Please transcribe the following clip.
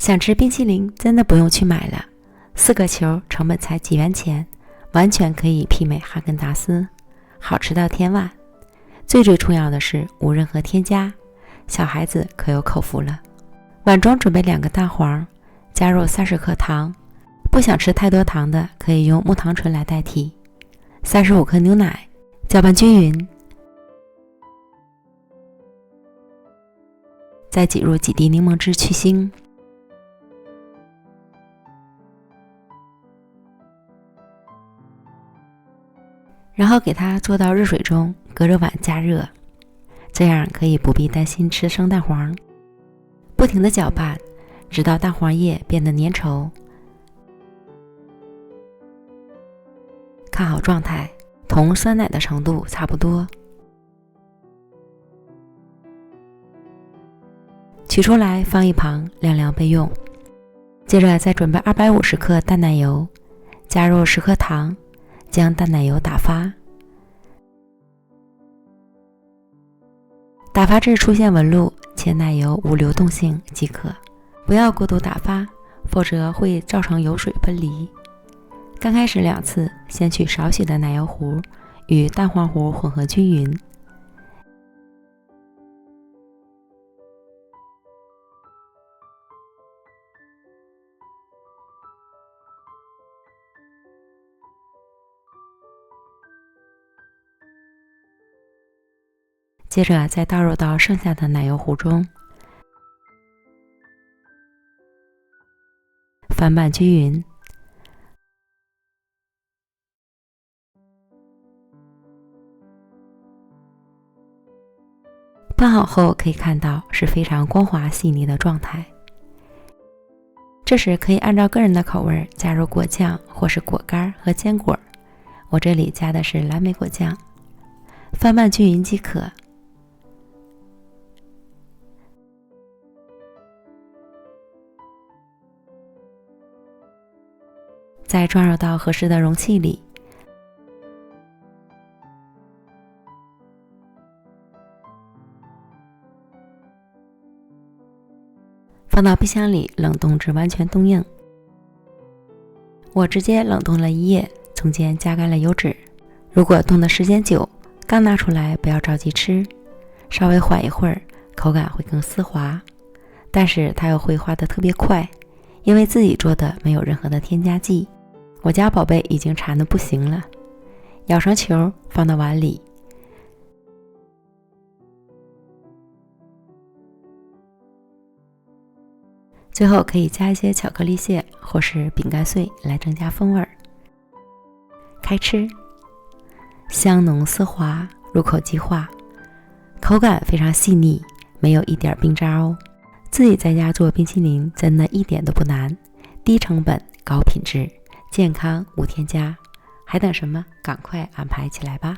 想吃冰淇淋真的不用去买了，4个球成本才几元钱，完全可以媲美哈根达斯，好吃到天外。最重要的是无任何添加，小孩子可有口福了。碗中准备2个蛋黄，加入30克糖，不想吃太多糖的可以用木糖醇来代替。35克牛奶，搅拌均匀，再挤入几滴柠檬汁去腥。然后给它做到热水中，隔着碗加热，这样可以不必担心吃生蛋黄。不停地搅拌，直到蛋黄液变得粘稠。看好状态，同酸奶的程度差不多。取出来放一旁晾凉备用。接着再准备250克淡奶油，加入10克糖，将淡奶油打发。打发至出现纹路且奶油无流动性即可，不要过度打发，否则会造成油水分离。刚开始2次，先取少许的奶油糊与蛋黄糊混合均匀。接着再倒入到剩下的奶油糊中，翻拌均匀。拌好后可以看到是非常光滑细腻的状态。这时可以按照个人的口味加入果酱或是果干和坚果，我这里加的是蓝莓果酱，翻拌均匀即可。再装入到合适的容器里，放到冰箱里冷冻至完全冻硬。我直接冷冻了1夜，中间加盖了油纸。如果冻的时间久，刚拿出来不要着急吃，稍微缓一会儿，口感会更丝滑，但是它又会化得特别快，因为自己做的没有任何的添加剂。我家宝贝已经馋得不行了，舀成球放到碗里。最后可以加一些巧克力屑或是饼干碎来增加风味。开吃，香浓丝滑，入口即化，口感非常细腻，没有一点冰渣哦。自己在家做冰淇淋真的一点都不难，低成本高品质，健康无添加，还等什么？赶快安排起来吧。